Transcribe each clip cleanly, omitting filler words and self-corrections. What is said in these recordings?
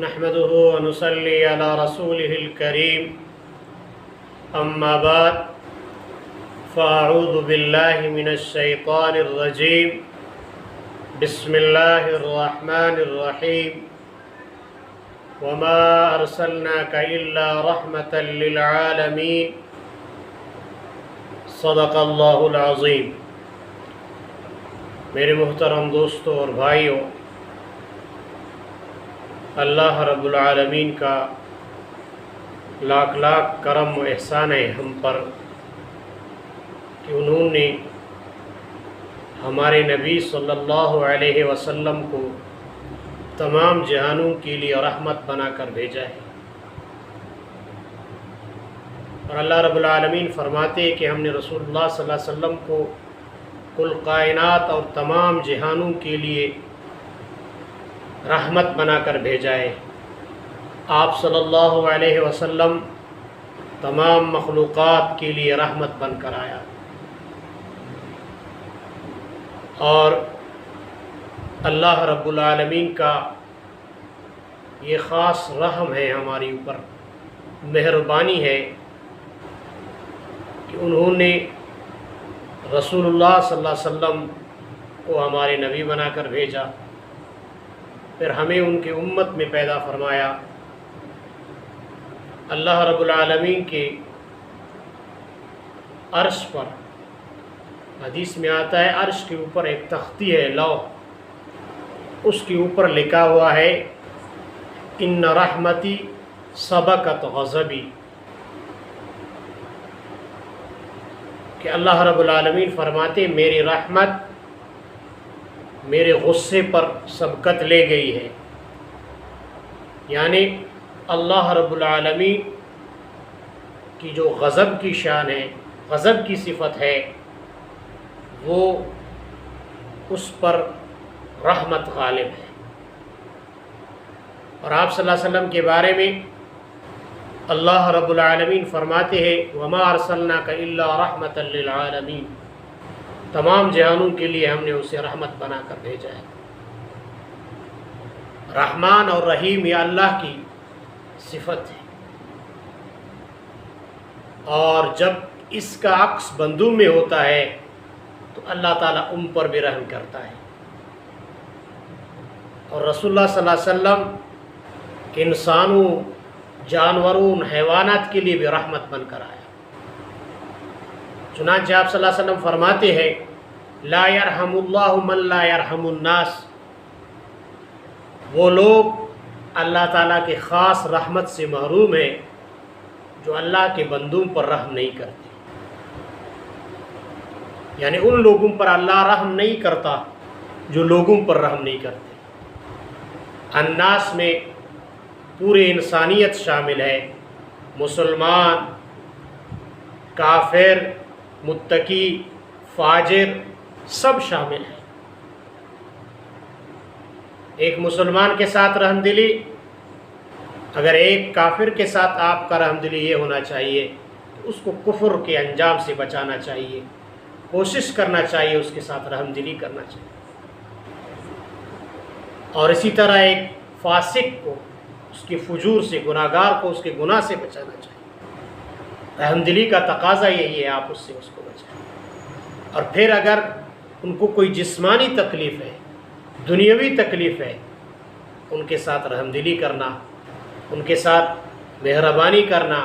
نحمده ونصلي على رسوله الكريم أما بعد فأعوذ بالله من الشيطان الرجيم بسم الله الرحمن الرحيم وما أرسلناك إلا رحمة للعالمين صدق اللہ العظیم۔ میرے محترم دوستوں اور بھائیوں، اللہ رب العالمین کا لاکھ لاکھ کرم و احسان ہے ہم پر کہ انہوں نے ہمارے نبی صلی اللہ علیہ وسلم کو تمام جہانوں کے لیے رحمت بنا کر بھیجا ہے۔ اور اللہ رب العالمین فرماتے ہیں کہ ہم نے رسول اللہ صلی اللہ علیہ وسلم کو کل کائنات اور تمام جہانوں کے لیے رحمت بنا کر بھیجا ہے۔ آپ صلی اللہ علیہ وسلم تمام مخلوقات کے لیے رحمت بن کر آیا، اور اللہ رب العالمین کا یہ خاص رحم ہے ہمارے اوپر، مہربانی ہے کہ انہوں نے رسول اللہ صلی اللہ علیہ وسلم کو ہمارے نبی بنا کر بھیجا، پھر ہمیں ان کے امت میں پیدا فرمایا۔ اللہ رب العالمین کے عرش پر، حدیث میں آتا ہے، عرش کے اوپر ایک تختی ہے، لوح، اس کے اوپر لکھا ہوا ہے ان رحمتی سبقت غضبی، کہ اللہ رب العالمین فرماتے میری رحمت میرے غصے پر سبقت لے گئی ہے، یعنی اللہ رب العالمین کی جو غضب کی شان ہے، غضب کی صفت ہے، وہ اس پر رحمت غالب ہے۔ اور آپ صلی اللہ علیہ وسلم کے بارے میں اللہ رب العالمین فرماتے ہیں وَمَا أَرْسَلْنَاكَ إِلَّا رَحْمَةً لِلْعَالَمِينَ، تمام جہانوں کے لیے ہم نے اسے رحمت بنا کر بھیجا ہے۔ رحمان اور رحیم یہ اللہ کی صفت ہے، اور جب اس کا عکس بندوں میں ہوتا ہے تو اللہ تعالیٰ ان پر بھی رحم کرتا ہے۔ اور رسول اللہ صلی اللہ علیہ وسلم انسانوں، جانوروں، حیوانات کے لیے بھی رحمت بن کر آیا۔ چنانچہ آپ صلی اللہ علیہ وسلم فرماتے ہیں لا یرحم اللہ من لا یرحم الناس، وہ لوگ اللہ تعالیٰ کے خاص رحمت سے محروم ہیں جو اللہ کے بندوں پر رحم نہیں کرتے، یعنی ان لوگوں پر اللہ رحم نہیں کرتا جو لوگوں پر رحم نہیں کرتے۔ الناس میں پورے انسانیت شامل ہے، مسلمان، کافر، متقی، فاجر، سب شامل ہیں۔ ایک مسلمان کے ساتھ رحم دلی، اگر ایک کافر کے ساتھ آپ کا رحم دلی یہ ہونا چاہیے کہ اس کو کفر کے انجام سے بچانا چاہیے، کوشش کرنا چاہیے، اس کے ساتھ رحم دلی کرنا چاہیے۔ اور اسی طرح ایک فاسق کو اس کے فجور سے، گناہگار کو اس کے گناہ سے بچانا چاہیے۔ رحم دلی کا تقاضا یہی ہے، آپ اس سے اس کو بچائیں۔ اور پھر اگر ان کو کوئی جسمانی تکلیف ہے، دنیاوی تکلیف ہے، ان کے ساتھ رحم دلی کرنا، ان کے ساتھ مہربانی کرنا،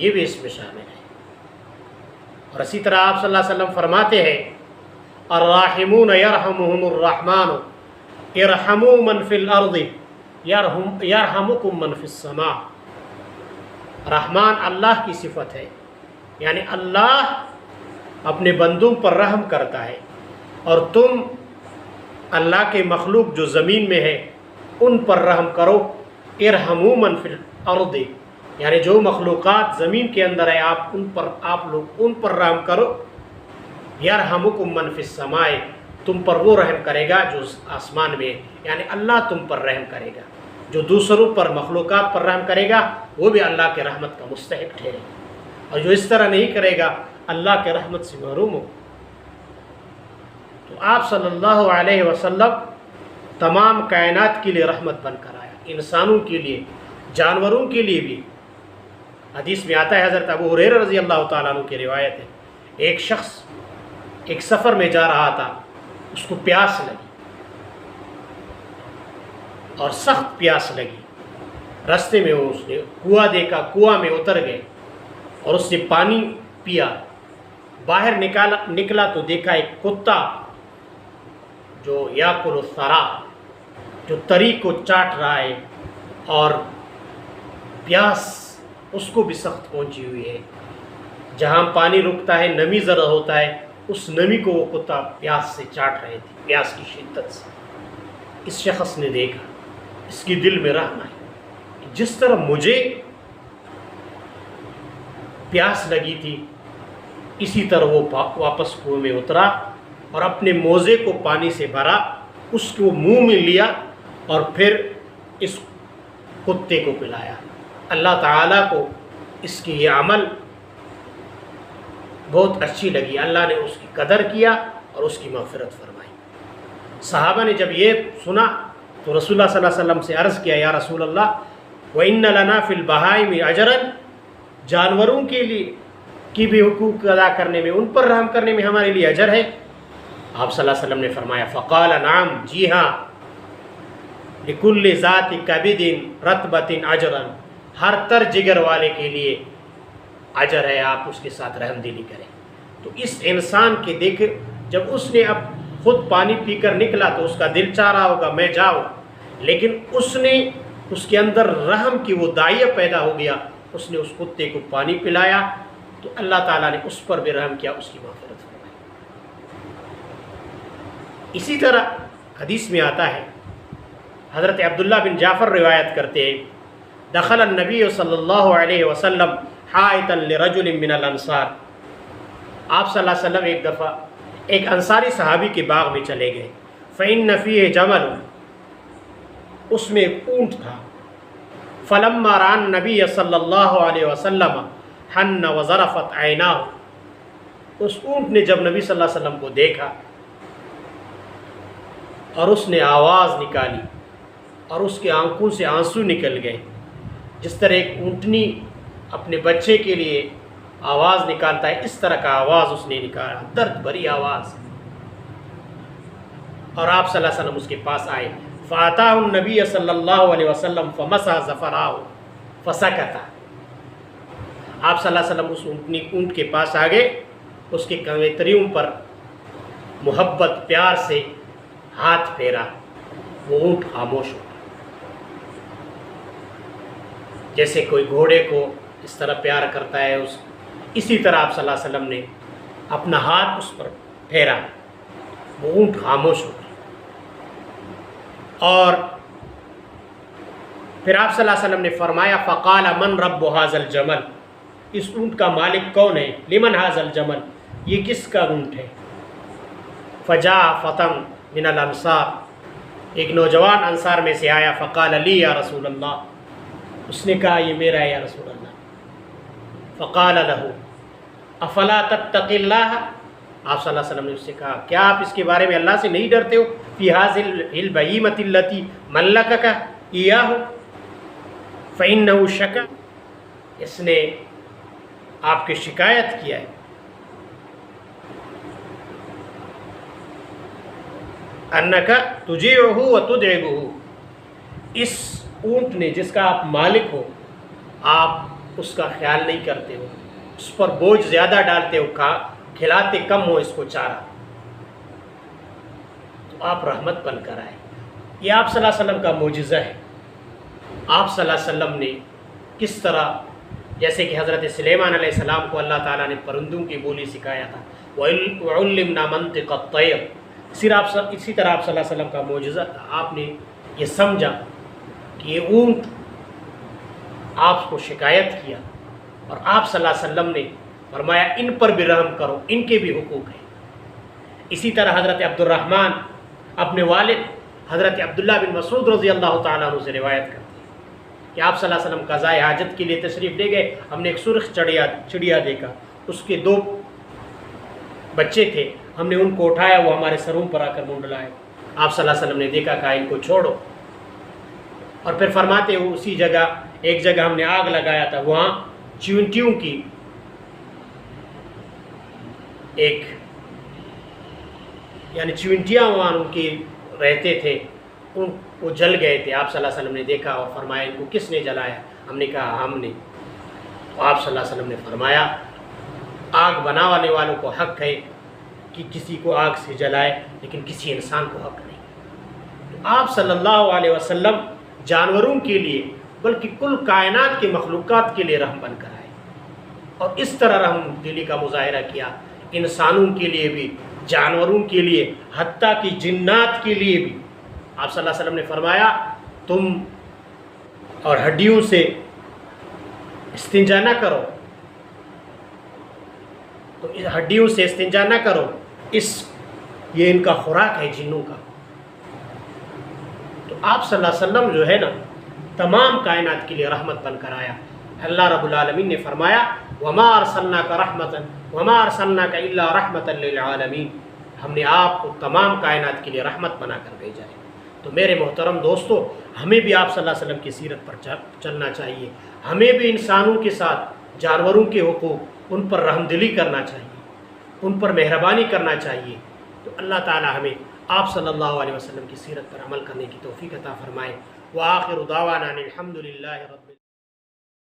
یہ بھی اس میں شامل ہے۔ اور اسی طرح آپ صلی اللہ علیہ وسلم فرماتے ہیں الراحمون یرحمہم الرحمن ارحموا من فی الارض یرحمکم من فی السماء۔ رحمان اللہ کی صفت ہے، یعنی اللہ اپنے بندوں پر رحم کرتا ہے، اور تم اللہ کے مخلوق جو زمین میں ہے ان پر رحم کرو۔ ارحموا من فی الارض، یعنی جو مخلوقات زمین کے اندر ہے آپ لوگ ان پر رحم کرو۔ یرحمکم من فی السماء، تم پر وہ رحم کرے گا جو آسمان میں ہے، یعنی اللہ تم پر رحم کرے گا۔ جو دوسروں پر، مخلوقات پر رحم کرے گا وہ بھی اللہ کے رحمت کا مستحق ٹھہرے گا، اور جو اس طرح نہیں کرے گا اللہ کے رحمت سے محروم ہو۔ تو آپ صلی اللہ علیہ وسلم تمام کائنات کے لیے رحمت بن کر آیا۔ انسانوں کے لیے، جانوروں کے لیے بھی۔ حدیث میں آتا ہے، حضرت ابو ہریرہ رضی اللہ تعالیٰ عنہ کی روایت ہے، ایک شخص ایک سفر میں جا رہا تھا، اس کو پیاس لگی اور سخت پیاس لگی۔ راستے میں اس نے کنواں دیکھا، کنواں میں اتر گئے اور اس نے پانی پیا۔ باہر نکلا تو دیکھا ایک کتا جو یاکل الثرى، جو تری کو چاٹ رہا ہے، اور پیاس اس کو بھی سخت پہنچی ہوئی ہے۔ جہاں پانی رکتا ہے نمی ذرا ہوتا ہے، اس نمی کو وہ کتا پیاس سے چاٹ رہے تھے، پیاس کی شدت سے۔ اس شخص نے دیکھا، اس کی دل میں رحم آئی، جس طرح مجھے پیاس لگی تھی اسی طرح وہ واپس کنویں میں اترا اور اپنے موزے کو پانی سے بھرا، اس کو منہ میں لیا اور پھر اس کتے کو پلایا۔ اللہ تعالیٰ کو اس کی یہ عمل بہت اچھی لگی، اللہ نے اس کی قدر کیا اور اس کی مغفرت فرمائی۔ صحابہ نے جب یہ سنا تو رسول اللہ صلی اللہ علیہ وسلم سے عرض کیا، یا رسول اللہ وَإِنَّ لَنَا فِي الْبَهَائِمِ أَجْرًا، جانوروں کے لیے کی بھی حقوق ادا کرنے میں، ان پر رحم کرنے میں ہمارے لیے اجر ہے۔ آپ صلی اللہ علیہ وسلم نے فرمایا، فقال نعم، جی ہاں، لِكُلِّ ذَاتِ كَبِدٍ رَطْبَةٍ أَجْرًا، ہر تر جگر والے کے لیے اجر ہے، آپ اس کے ساتھ رحم دلی کریں۔ تو اس انسان کے دیکھ، جب اس نے اب خود پانی پی کر نکلا تو اس کا دل چاہ رہا ہوگا میں جاؤں، لیکن اس نے اس کے اندر رحم کی وہ داعیہ پیدا ہو گیا، اس نے اس کتے کو پانی پلایا تو اللہ تعالیٰ نے اس پر بھی رحم کیا، اس کی مغفرت فرمائی۔ اسی طرح حدیث میں آتا ہے، حضرت عبداللہ بن جعفر روایت کرتے ہیں، دخل النبی صلی اللہ علیہ وسلم حائطا لرجل من الانصار، آپ صلی اللہ علیہ وسلم ایک دفعہ ایک انصاری صحابی کے باغ میں چلے گئے، فإن فیہ جمل، اس میں ایک اونٹ تھا، فلما رأى النبی صلی اللہ علیہ وسلم حن وظرفت عیناہ، اس اونٹ نے جب نبی صلی اللہ علیہ وسلم کو دیکھا اور اس نے آواز نکالی اور اس کے آنکھوں سے آنسو نکل گئے، جس طرح ایک اونٹنی اپنے بچے کے لیے آواز نکالتا ہے، اس طرح کا آواز اس نے نکالا، درد بھری آواز۔ اور آپ صلی اللہ علیہ وسلم اس کے پاس آئے، فَأَتَاهُ النَّبِيَّ صلی اللہ علیہ وسلم فَمَسَحَ ظَفَرَهُ فَسَكَتَ، آپ صلی اللہ علیہ وسلم اس اونٹ کے پاس آگے، اس کے کنوتریوں پر محبت پیار سے ہاتھ پھیرا، وہ اونٹ خاموش ہو، جیسے کوئی گھوڑے کو اس طرح پیار کرتا ہے، اسی طرح آپ صلی اللہ علیہ وسلم نے اپنا ہاتھ اس پر پھیرا، وہ اونٹ خاموش ہو گئی۔ اور پھر آپ صلی اللہ علیہ وسلم نے فرمایا، فقال من رب هذا الجمل، اس اونٹ کا مالک کون ہے؟ لمن هذا الجمل، یہ کس کا اونٹ ہے؟ فجاء فتى من الانصار، ایک نوجوان انصار میں سے آیا، فقال لی یا رسول اللہ، اس نے کہا یہ میرا ہے یا رسول اللہ۔ فقال له افلا تتقی اللہ، آپ صلی اللہ علیہ وسلم نے اس سے کہا کیا آپ اس کے بارے میں اللہ سے نہیں ڈرتے ہو؟ فی هذه البہیمۃ التي ملکک ایاہ فإنہ شکا، اس نے آپ کی شکایت کیا ہے، انک تجیعہ وتدعبہ، اس اونٹ نے جس کا آپ مالک ہو، آپ اس کا خیال نہیں کرتے ہو، اس پر بوجھ زیادہ ڈالتے ہو، کھلاتے کم ہو اس کو چارہ، تو آپ رحمت بن کر آئے۔ یہ آپ صلی اللہ علیہ وسلم کا معجزہ ہے۔ آپ صلی اللہ علیہ وسلم نے کس طرح، جیسے کہ حضرت سلیمان علیہ السلام کو اللہ تعالیٰ نے پرندوں کی بولی سکھایا تھا، وَعُلِّمْنَا مَنطِقَ الطَّيْرِ، اسی طرح آپ صلی اللہ علیہ وسلم کا معجزہ تھا، آپ نے یہ سمجھا کہ یہ اونٹ آپ کو شکایت کیا، اور آپ صلی اللہ علیہ وسلم نے فرمایا ان پر بھی رحم کرو، ان کے بھی حقوق ہیں۔ اسی طرح حضرت عبد الرحمن اپنے والد حضرت عبداللہ بن مسعود رضی اللہ تعالیٰ عنہ سے روایت کرتے ہیں کہ آپ صلی اللہ علیہ وسلم قضائے حاجت کے لیے تشریف لے گئے، ہم نے ایک سرخ چڑیا دیکھا، اس کے 2 بچے تھے، ہم نے ان کو اٹھایا، وہ ہمارے سروں پر آ کر منڈلائے، آپ صلی اللہ علیہ وسلم نے دیکھا، کہا ان کو چھوڑو، اور پھر فرماتے ہو اسی جگہ ایک جگہ ہم نے آگ لگایا تھا، وہاں چیونٹیوں کی ایک یعنی چیونٹیاں وہاں ان کی رہتے تھے، وہ جل گئے تھے۔ آپ صلی اللہ علیہ وسلم نے دیکھا اور فرمایا ان کو کس نے جلایا؟ ہم نے کہا ہم نے۔ آپ صلی اللہ علیہ وسلم نے فرمایا آگ بنانے والوں کو حق ہے کہ کسی کو آگ سے جلائے، لیکن کسی انسان کو حق نہیں۔ تو آپ صلی اللہ علیہ وسلم جانوروں کے لیے بلکہ کل کائنات کی مخلوقات کے لیے رحم بن کر آئے، اور اس طرح رحم دلی کا مظاہرہ کیا انسانوں کے لیے بھی، جانوروں کے لیے، حتیٰ کہ جنات کے لیے بھی۔ آپ صلی اللہ علیہ وسلم نے فرمایا تم اور ہڈیوں سے استنجا نہ کرو، تو ہڈیوں سے استنجا نہ کرو، یہ ان کا خوراک ہے جنوں کا۔ تو آپ صلی اللہ علیہ وسلم جو ہے نا تمام کائنات کے لیے رحمت بن کر آیا۔ اللہ رب العالمین نے فرمایا وما ارسلناک رحمتا وما ارسلناک الا رحمتا للعالمین، ہم نے آپ کو تمام کائنات کے لیے رحمت بنا کر بھیجا ہے۔ تو میرے محترم دوستو، ہمیں بھی آپ صلی اللہ علیہ وسلم کی سیرت پر چلنا چاہیے، ہمیں بھی انسانوں کے ساتھ جانوروں کے حقوق ان پر رحم دلی کرنا چاہیے، ان پر مہربانی کرنا چاہیے۔ تو اللہ تعالی ہمیں آپ صلی اللہ علیہ وسلم کی سیرت پر عمل کرنے کی توفیق عطا فرمائے۔ وآخر دعوانا الحمد للہ رب